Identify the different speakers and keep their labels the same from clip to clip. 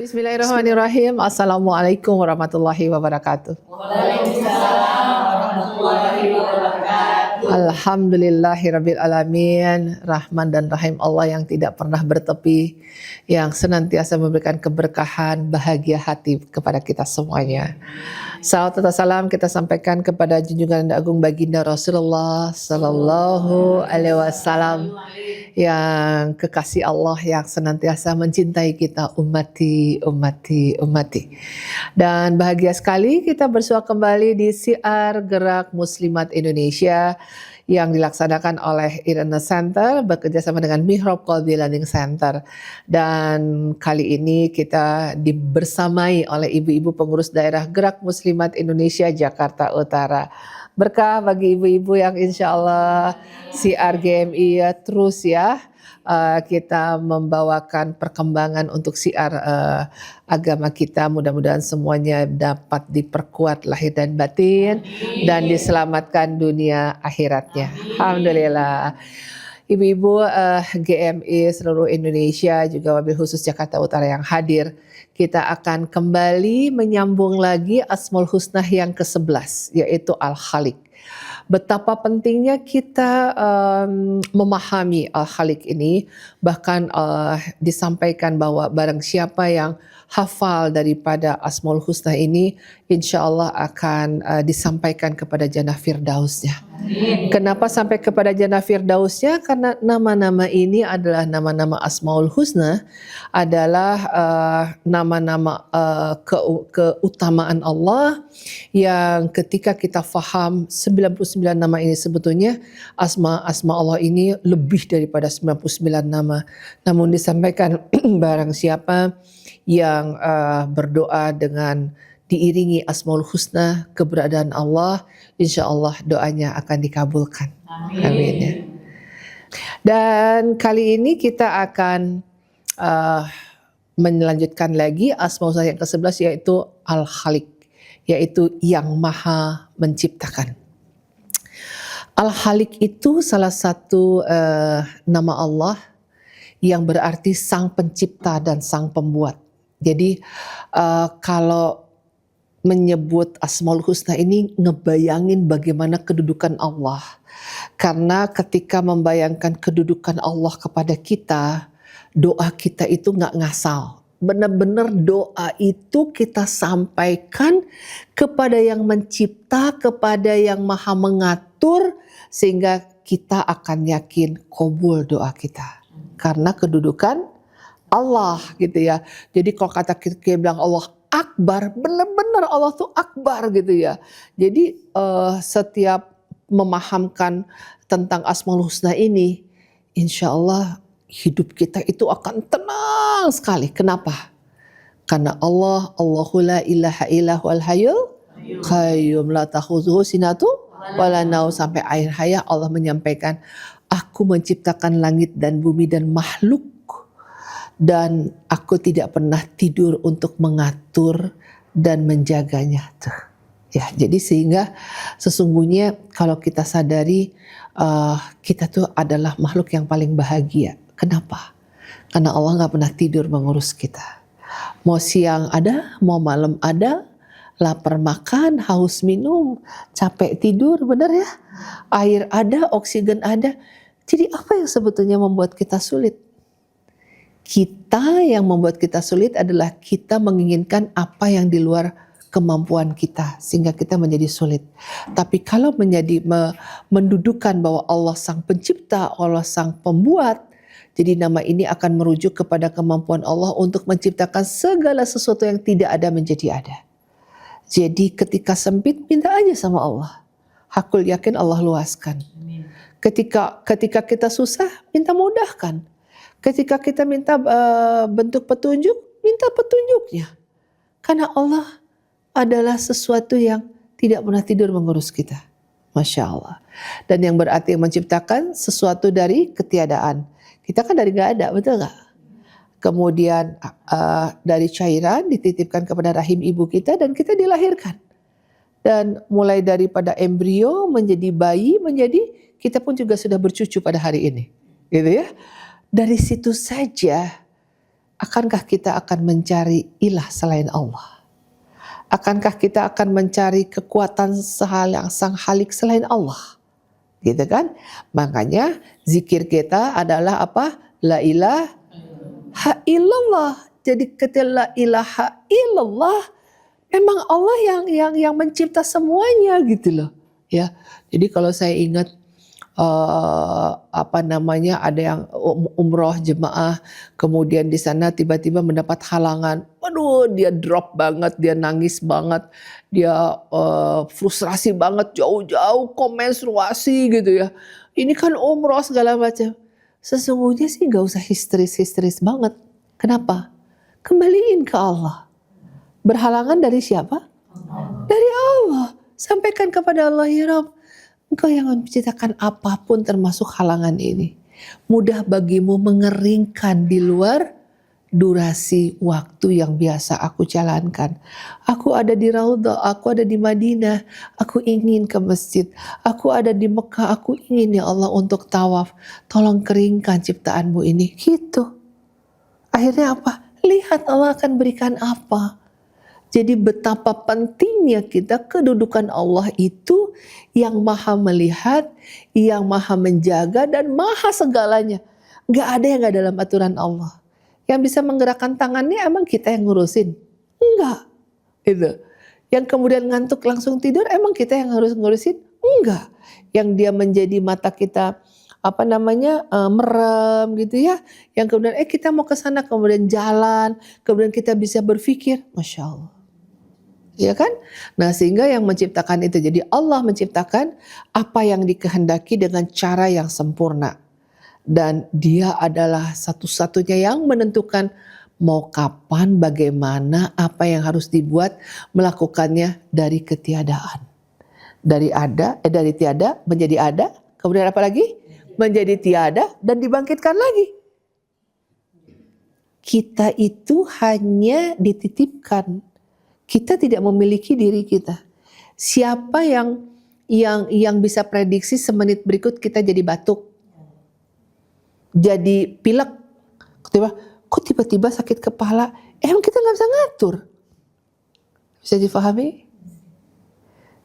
Speaker 1: Bismillahirrahmanirrahim. Assalamualaikum warahmatullahi wabarakatuh.
Speaker 2: Waalaikumsalam warahmatullahi wabarakatuh.
Speaker 1: Alhamdulillahirabbil alamin. Rahman dan Rahim Allah yang tidak pernah bertepi, yang senantiasa memberikan keberkahan, bahagia hati kepada kita semuanya. Salawat dan salam kita sampaikan kepada junjungan agung baginda Rasulullah Sallallahu Alaihi Wasallam, yang kekasih Allah yang senantiasa mencintai kita, ummati. Dan bahagia sekali kita bersua kembali di Siar Gerak Muslimat Indonesia yang dilaksanakan oleh Irena Center bekerjasama dengan Mihrab Qalbi Learning Center. Dan kali ini kita dibersamai oleh ibu-ibu pengurus daerah Gerak Muslimat Indonesia Jakarta Utara. Berkah bagi ibu-ibu yang insya Allah Siar GMI ya, terus ya kita membawakan perkembangan untuk siar agama kita. Mudah-mudahan semuanya dapat diperkuat lahir dan batin dan diselamatkan dunia akhiratnya. Alhamdulillah. Ibu-ibu GMI seluruh Indonesia, juga wabil khusus Jakarta Utara yang hadir, kita akan kembali menyambung lagi Asmaul Husna yang ke-11, yaitu Al-Khaliq. Betapa pentingnya kita memahami Al-Khaliq ini, bahkan disampaikan bahwa barang siapa yang hafal daripada Asmaul Husna ini, insya Allah akan disampaikan kepada Jannah Firdausnya. Kenapa sampai kepada Jannah Firdausnya? Karena nama-nama ini adalah nama-nama Asmaul Husna, adalah nama-nama keutamaan Allah, yang ketika kita faham 99 nama ini, sebetulnya asma Allah ini lebih daripada 99 nama. Namun disampaikan barang siapa yang berdoa dengan diiringi Asmaul Husna, keberadaan Allah, insya Allah doanya akan dikabulkan. Amin. Dan kali ini kita akan melanjutkan lagi Asmaul Husna yang ke-11, yaitu Al-Khaliq, yaitu yang maha menciptakan. Al-Khaliq itu salah satu nama Allah yang berarti sang pencipta dan sang pembuat. Jadi kalau menyebut Asmaul Husna ini ngebayangin bagaimana kedudukan Allah. Karena ketika membayangkan kedudukan Allah kepada kita, doa kita itu nggak ngasal. Benar-benar doa itu kita sampaikan kepada yang mencipta, kepada yang maha mengatur, sehingga kita akan yakin kabul doa kita. Karena kedudukan Allah gitu ya. Jadi kalau kata kita bilang Allah Akbar, benar-benar Allah tuh Akbar gitu ya. Jadi setiap memahamkan tentang Asmaul Husna ini, insya Allah hidup kita itu akan tenang sekali. Kenapa? Karena Allah, Allahu la ilaha illa huwal hayyul qayyum la ta'khudhuhu sinatu wala naum, sampai akhir hayat Allah menyampaikan, aku menciptakan langit dan bumi dan makhluk, dan aku tidak pernah tidur untuk mengatur dan menjaganya. Tuh. Ya, jadi sehingga sesungguhnya kalau kita sadari kita tuh adalah makhluk yang paling bahagia. Kenapa? Karena Allah nggak pernah tidur mengurus kita. Mau siang ada, mau malam ada, lapar makan, haus minum, capek tidur, benar ya? Air ada, oksigen ada. Jadi apa yang sebetulnya membuat kita sulit? Kita yang membuat kita sulit adalah kita menginginkan apa yang di luar kemampuan kita, sehingga kita menjadi sulit. Tapi kalau mendudukan bahwa Allah sang pencipta, Allah sang pembuat, jadi nama ini akan merujuk kepada kemampuan Allah untuk menciptakan segala sesuatu yang tidak ada menjadi ada. Jadi ketika sempit, minta aja sama Allah. Hakul yakin Allah luaskan. Ketika kita susah, minta mudahkan. Ketika kita minta bentuk petunjuk, minta petunjuknya. Karena Allah adalah sesuatu yang tidak pernah tidur mengurus kita. Masya Allah. Dan yang berarti menciptakan sesuatu dari ketiadaan. Kita kan dari gak ada, betul gak? Kemudian dari cairan dititipkan kepada rahim ibu kita dan kita dilahirkan. Dan mulai daripada embrio menjadi bayi, menjadi kita pun juga sudah bercucu pada hari ini. Gitu ya. Dari situ saja akankah kita akan mencari ilah selain Allah? Akankah kita akan mencari kekuatan sang halik selain Allah? Gitu kan? Makanya zikir kita adalah apa? La ilaha illallah. Jadi ketika la ilaha illallah, memang Allah yang mencipta semuanya gitu loh. Ya. Jadi kalau saya ingat ada yang umroh jemaah, kemudian di sana tiba-tiba mendapat halangan, waduh dia drop banget, dia nangis banget, dia frustrasi banget, jauh-jauh kok menstruasi gitu ya, ini kan umroh segala macam. Sesungguhnya sih gak usah histeris banget. Kenapa? Kembaliin ke Allah. Berhalangan dari siapa? Dari Allah. Sampaikan kepada Allah, ya Rabb, Engkau yang menciptakan apapun termasuk halangan ini. Mudah bagimu mengeringkan di luar durasi waktu yang biasa aku jalankan. Aku ada di Raudhah, aku ada di Madinah, aku ingin ke masjid. Aku ada di Mekah, aku ingin ya Allah untuk tawaf. Tolong keringkan ciptaanmu ini. Gitu. Akhirnya apa? Lihat Allah akan berikan apa. Jadi betapa pentingnya kita kedudukan Allah itu yang maha melihat, yang maha menjaga dan maha segalanya. Gak ada yang gak dalam aturan Allah. Yang bisa menggerakkan tangannya emang kita yang ngurusin? Enggak. Gitu. Yang kemudian ngantuk langsung tidur emang kita yang harus ngurusin? Enggak. Yang dia menjadi mata kita merem gitu ya. Yang kemudian kita mau ke sana kemudian jalan, kemudian kita bisa berpikir, Masya Allah. Ya kan? Nah sehingga yang menciptakan itu, jadi Allah menciptakan apa yang dikehendaki dengan cara yang sempurna. Dan dia adalah satu-satunya yang menentukan mau kapan, bagaimana, apa yang harus dibuat, melakukannya dari ketiadaan. Dari tiada menjadi ada, kemudian apa lagi? Menjadi tiada dan dibangkitkan lagi. Kita itu hanya dititipkan. Kita tidak memiliki diri kita. Siapa yang bisa prediksi semenit berikut kita jadi batuk, jadi pilek, kok tiba-tiba sakit kepala? Emang kita nggak bisa ngatur. Bisa difahami?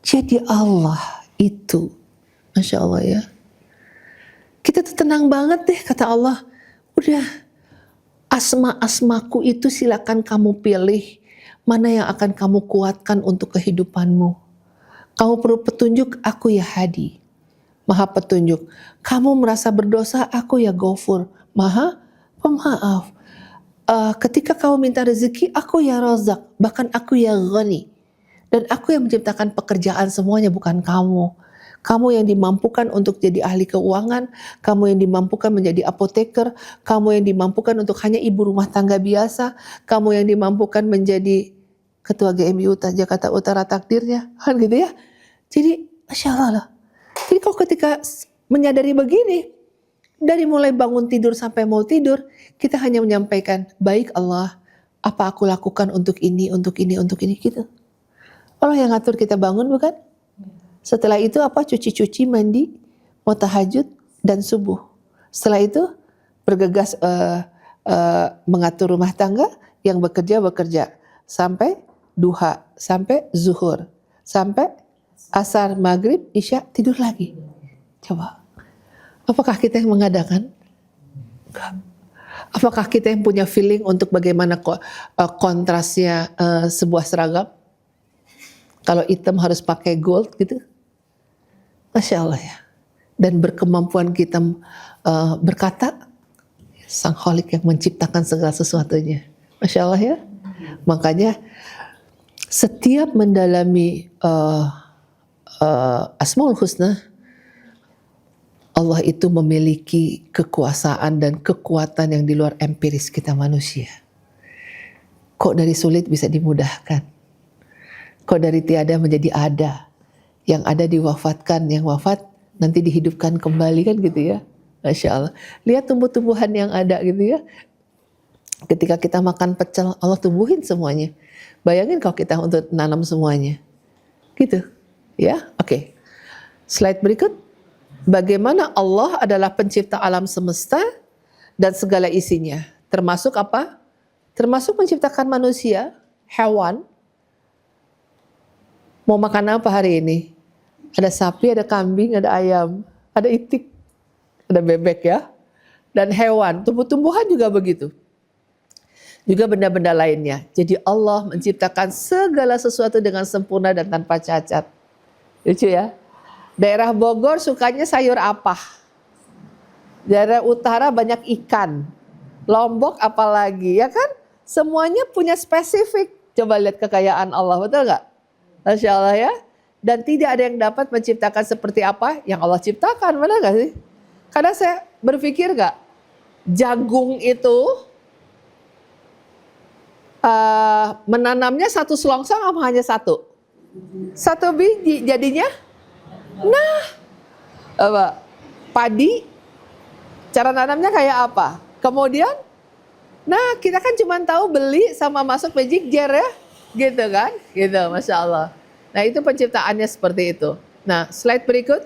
Speaker 1: Jadi Allah itu, Masya Allah ya. Kita tuh tenang banget deh kata Allah. Udah, asma-asmaku itu silakan kamu pilih. Mana yang akan kamu kuatkan untuk kehidupanmu. Kamu perlu petunjuk, aku ya Hadi, Maha petunjuk. Kamu merasa berdosa, aku ya Ghafur, Maha pemaaf. Ketika kamu minta rezeki, aku ya Razak, bahkan aku ya Ghani. Dan aku yang menciptakan pekerjaan semuanya, bukan kamu. Kamu yang dimampukan untuk jadi ahli keuangan, kamu yang dimampukan menjadi apoteker, kamu yang dimampukan untuk hanya ibu rumah tangga biasa, kamu yang dimampukan menjadi ketua GMI Jakarta Utara takdirnya, kan gitu ya. Jadi Masya Allah lah. Jadi kalau ketika menyadari begini, dari mulai bangun tidur sampai mau tidur, kita hanya menyampaikan, baik Allah, apa aku lakukan untuk ini, gitu. Allah yang ngatur kita bangun bukan? Setelah itu apa? Cuci-cuci, mandi, mau tahajud dan subuh. Setelah itu bergegas mengatur rumah tangga, yang bekerja sampai duha, sampai zuhur, sampai asar, maghrib, isya, tidur lagi. Coba, apakah kita yang mengadakan? Enggak. Apakah kita yang punya feeling untuk bagaimana kontrasnya sebuah seragam? Kalau hitam harus pakai gold gitu? Masya Allah ya. Dan berkemampuan kita berkata, Sang Khalik yang menciptakan segala sesuatunya. Masya Allah ya. Makanya setiap mendalami Asmaul Husna, Allah itu memiliki kekuasaan dan kekuatan yang di luar empiris kita manusia. Kok dari sulit bisa dimudahkan? Kok dari tiada menjadi ada? Yang ada diwafatkan, yang wafat nanti dihidupkan kembali, kan gitu ya. Masya Allah. Lihat tumbuh-tumbuhan yang ada gitu ya. Ketika kita makan pecel, Allah tumbuhin semuanya. Bayangin kalau kita untuk nanam semuanya. Gitu. Ya, oke. Slide berikut. Bagaimana Allah adalah pencipta alam semesta dan segala isinya. Termasuk apa? termasuk menciptakan manusia, hewan. Mau makan apa hari ini? Ada sapi, ada kambing, ada ayam, ada itik, ada bebek ya. Dan hewan, tumbuh-tumbuhan juga begitu. Juga benda-benda lainnya. Jadi Allah menciptakan segala sesuatu dengan sempurna dan tanpa cacat. Lucu ya. Daerah Bogor sukanya sayur apa? Daerah utara banyak ikan. Lombok apalagi, ya kan? Semuanya punya spesifik. Coba lihat kekayaan Allah, betul nggak? Masya Allah ya. Dan tidak ada yang dapat menciptakan seperti apa yang Allah ciptakan, benar nggak sih? Karena saya berpikir nggak, jagung itu menanamnya satu selongsong apa hanya satu? Satu biji jadinya? Nah, apa? Padi, cara nanamnya kayak apa? Kemudian, nah kita kan cuma tahu beli sama masuk magic jar ya, gitu kan? Gitu, Masya Allah. Nah itu penciptaannya seperti itu. Nah slide berikut.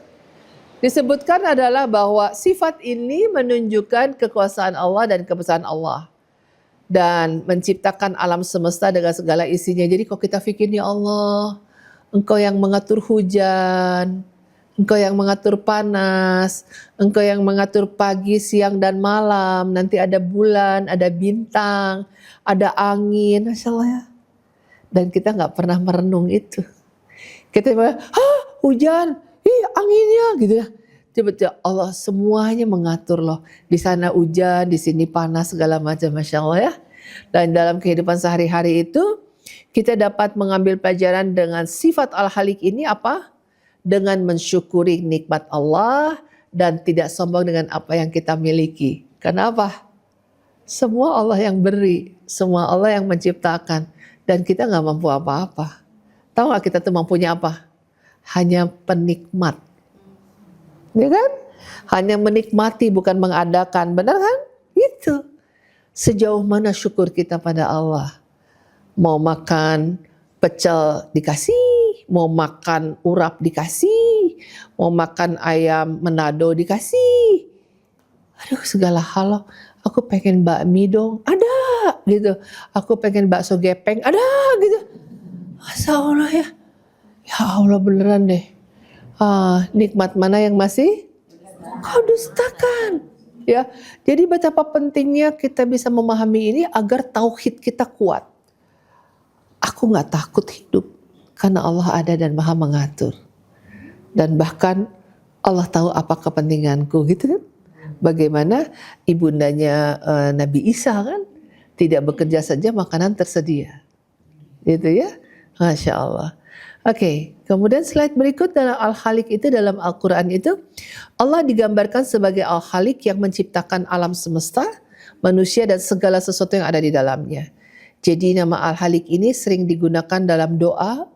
Speaker 1: Disebutkan adalah bahwa sifat ini menunjukkan kekuasaan Allah dan kebesaran Allah. Dan menciptakan alam semesta dengan segala isinya. Jadi kalau kita pikir, ya Allah, Engkau yang mengatur hujan, Engkau yang mengatur panas, Engkau yang mengatur pagi, siang, dan malam. Nanti ada bulan, ada bintang, ada angin. Masya Allah ya. Dan kita gak pernah merenung itu. Kita bilang, hujan, anginnya gitu ya. Tiba-tiba Allah semuanya mengatur loh. Di sana hujan, di sini panas, segala macam, Masya Allah ya. Dan dalam kehidupan sehari-hari itu, kita dapat mengambil pelajaran dengan sifat Al-Halik ini apa? Dengan mensyukuri nikmat Allah dan tidak sombong dengan apa yang kita miliki. Kenapa? Semua Allah yang beri, semua Allah yang menciptakan. Dan kita gak mampu apa-apa. Tahu gak kita tuh mampunya apa? Hanya penikmat. Ya kan? Hanya menikmati bukan mengadakan. Benar kan? Itu. Sejauh mana syukur kita pada Allah. Mau makan pecel dikasih, mau makan urap dikasih, mau makan ayam Manado dikasih. Aduh segala hal. Aku pengen bakmi dong. Ada gitu. Aku pengen bakso gepeng. Ada gitu. Masa Allah ya. Ya Allah beneran deh. Nikmat mana yang masih kau dustakan? Ya, jadi betapa pentingnya kita bisa memahami ini agar tauhid kita kuat. Aku nggak takut hidup karena Allah ada dan Maha mengatur. Dan bahkan Allah tahu apa kepentinganku, gitu kan? Bagaimana ibundanya Nabi Isa kan tidak bekerja saja makanan tersedia, gitu ya, Masya Allah. Oke, kemudian slide berikut dalam Al-Khaliq itu dalam Al-Quran itu Allah digambarkan sebagai Al-Khaliq yang menciptakan alam semesta, manusia dan segala sesuatu yang ada di dalamnya. Jadi nama Al-Khaliq ini sering digunakan dalam doa,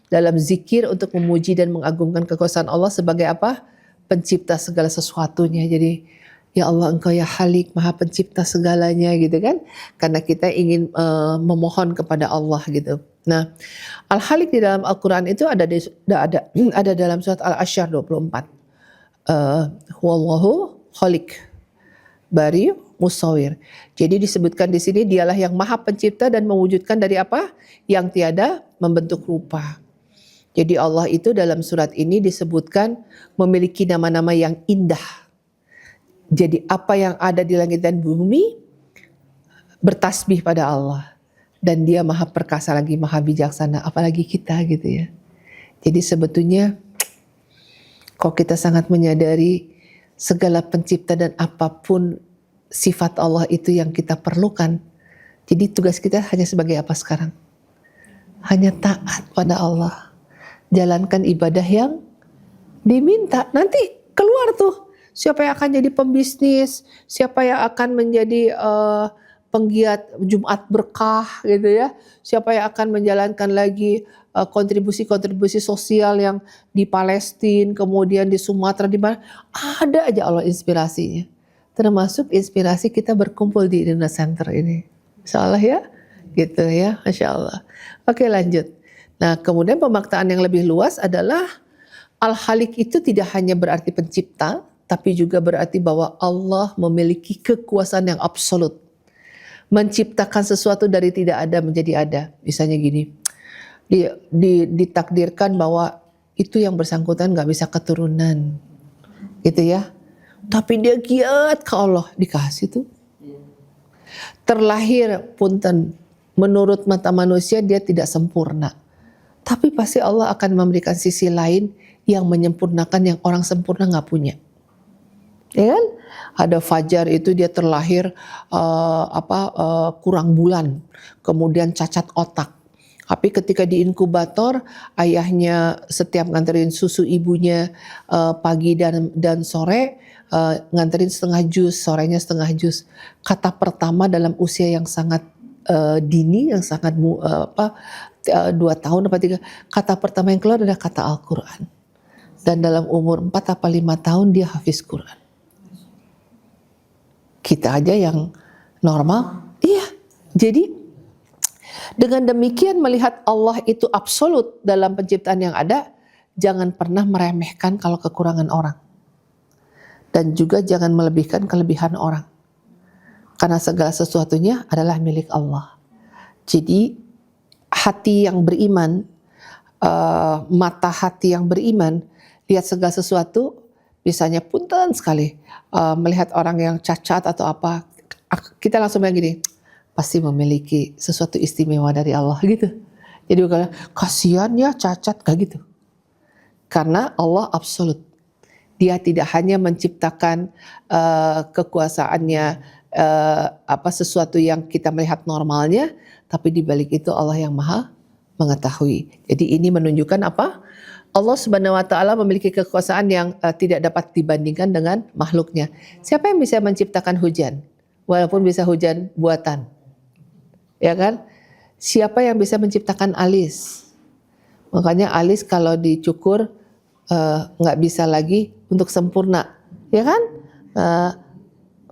Speaker 1: dalam zikir untuk memuji dan mengagungkan kekuasaan Allah sebagai apa? Pencipta segala sesuatunya. Jadi ya Allah Engkau ya Khaliq, Maha Pencipta segalanya gitu kan. Karena kita ingin memohon kepada Allah gitu. Nah, Al-Khaliq di dalam Al-Quran itu ada dalam surat Al-Asyar 24. Huwallahu Khaliq, Bari, Musawir. Jadi disebutkan di sini dialah yang Maha Pencipta dan mewujudkan dari apa? Yang tiada membentuk rupa. Jadi Allah itu dalam surat ini disebutkan memiliki nama-nama yang indah. Jadi apa yang ada di langit dan bumi bertasbih pada Allah. Dan dia maha perkasa lagi, maha bijaksana, apalagi kita gitu ya. Jadi sebetulnya kalau kita sangat menyadari segala pencipta dan apapun sifat Allah itu yang kita perlukan. Jadi tugas kita hanya sebagai apa sekarang? Hanya taat pada Allah. Jalankan ibadah yang diminta. Nanti keluar tuh siapa yang akan jadi pembisnis, siapa yang akan menjadi penggiat Jumat berkah gitu ya. Siapa yang akan menjalankan lagi kontribusi-kontribusi sosial yang di Palestina, kemudian di Sumatera, di mana ada aja Allah inspirasinya. Termasuk inspirasi kita berkumpul di Irna Center ini. Insya Allah ya, gitu ya, Masya Allah. Oke lanjut. Nah kemudian pemaknaan yang lebih luas adalah Al-Khaliq itu tidak hanya berarti pencipta, tapi juga berarti bahwa Allah memiliki kekuasaan yang absolut. menciptakan sesuatu dari tidak ada menjadi ada. Misalnya gini, ditakdirkan bahwa itu yang bersangkutan nggak bisa keturunan, gitu ya. Tapi dia giat ke Allah, dikasih tuh. Terlahir punten, menurut mata manusia dia tidak sempurna. Tapi pasti Allah akan memberikan sisi lain yang menyempurnakan yang orang sempurna nggak punya. Ya kan? Ada Fajar itu dia terlahir kurang bulan, kemudian cacat otak. Tapi ketika di inkubator, ayahnya setiap nganterin susu ibunya pagi dan sore, nganterin setengah jus, sorenya setengah jus. Kata pertama dalam usia yang sangat dini, yang sangat 2 tahun apa 3, kata pertama yang keluar adalah kata Al-Quran. Dan dalam umur 4 atau 5 tahun dia hafiz Quran. Kita aja yang normal, iya. Jadi dengan demikian melihat Allah itu absolut dalam penciptaan yang ada, jangan pernah meremehkan kalau kekurangan orang. Dan juga jangan melebihkan kelebihan orang. Karena segala sesuatunya adalah milik Allah. Jadi hati yang beriman, mata hati yang beriman, lihat segala sesuatu, misalnya punten sekali melihat orang yang cacat atau apa, kita langsung bilang gini, pasti memiliki sesuatu istimewa dari Allah gitu. Jadi bukan kasihan ya cacat, gak gitu. Karena Allah absolut. Dia tidak hanya menciptakan kekuasaannya sesuatu yang kita melihat normalnya, tapi di balik itu Allah yang maha mengetahui. Jadi ini menunjukkan apa? Allah Subhanahu wa taala memiliki kekuasaan yang tidak dapat dibandingkan dengan makhluknya. Siapa yang bisa menciptakan hujan? Walaupun bisa hujan buatan. Ya kan? Siapa yang bisa menciptakan alis? Makanya alis kalau dicukur nggak bisa lagi untuk sempurna. Ya kan?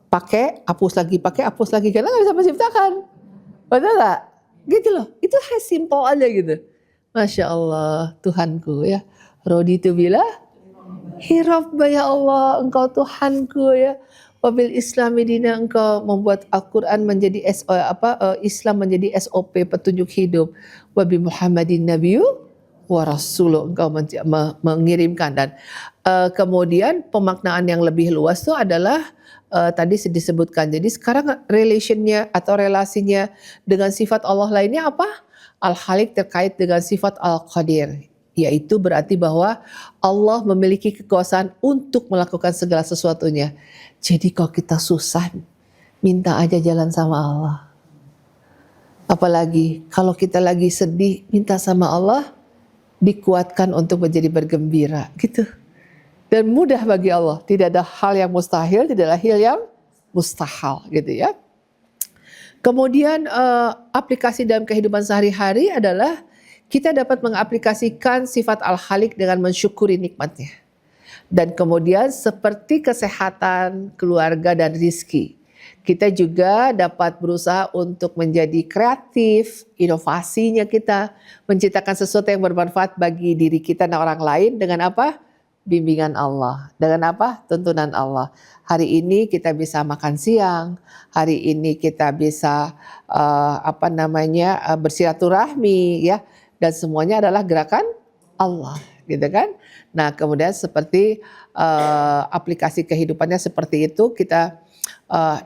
Speaker 1: Pakai, hapus lagi, karena nggak bisa menciptakan. Betul nggak? Gitu loh. Itu simple aja gitu. Masya Allah, Tuhanku ya. Raditu billah hirabba ya Allah, Engkau Tuhanku ya. Wabil Islami dina, Engkau membuat Al-Quran menjadi Islam menjadi SOP petunjuk hidup. Wabi Muhammadin Nabiyyu wa Rasuluh, Engkau mengirimkan. Dan kemudian pemaknaan yang lebih luas itu adalah tadi disebutkan. Jadi sekarang relationnya atau relasinya dengan sifat Allah lainnya apa? Al-Khaliq terkait dengan sifat Al-Qadir, yaitu berarti bahwa Allah memiliki kekuasaan untuk melakukan segala sesuatunya. Jadi kalau kita susah, minta aja jalan sama Allah. Apalagi kalau kita lagi sedih, minta sama Allah, dikuatkan untuk menjadi bergembira gitu. Dan mudah bagi Allah, tidak ada hal yang mustahil, tidak ada hal yang mustahil gitu ya. Kemudian aplikasi dalam kehidupan sehari-hari adalah kita dapat mengaplikasikan sifat Al-Khaliq dengan mensyukuri nikmatnya. Dan kemudian seperti kesehatan, keluarga, dan rizki, kita juga dapat berusaha untuk menjadi kreatif, inovasinya kita, menciptakan sesuatu yang bermanfaat bagi diri kita dan orang lain dengan apa? Bimbingan Allah. Dengan apa? Tuntunan Allah. Hari ini kita bisa makan siang, hari ini kita bisa bersilaturahmi ya, dan semuanya adalah gerakan Allah, gitu kan? Nah, kemudian seperti aplikasi kehidupannya seperti itu, kita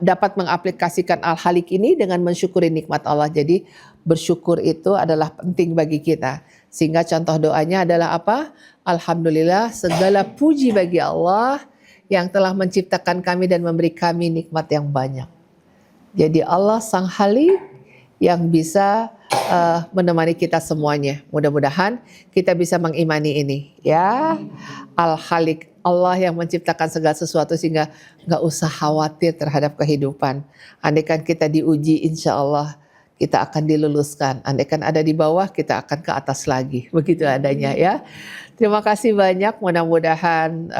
Speaker 1: dapat mengaplikasikan Al-Khaliq ini dengan mensyukuri nikmat Allah. Jadi bersyukur itu adalah penting bagi kita. Sehingga contoh doanya adalah apa? Alhamdulillah, segala puji bagi Allah yang telah menciptakan kami dan memberi kami nikmat yang banyak. Jadi Allah Sang Khaliq yang bisa menemani kita semuanya. Mudah-mudahan kita bisa mengimani ini ya. Al-Khaliq, Allah yang menciptakan segala sesuatu sehingga gak usah khawatir terhadap kehidupan. Andaikan kita diuji, insya Allah kita akan diluluskan. Andaikan ada di bawah, kita akan ke atas lagi. Begitu adanya ya. Terima kasih banyak. Mudah-mudahan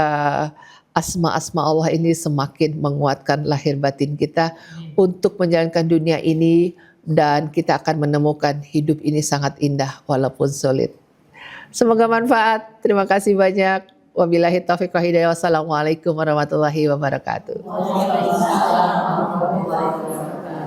Speaker 1: asma-asma Allah ini semakin menguatkan lahir batin kita untuk menjalankan dunia ini, dan kita akan menemukan hidup ini sangat indah walaupun sulit. Semoga manfaat. Terima kasih banyak. Wabillahi taufiq wa hidayah. Wassalamualaikum warahmatullahi wabarakatuh.
Speaker 2: Waalaikumsalam warahmatullahi wabarakatuh.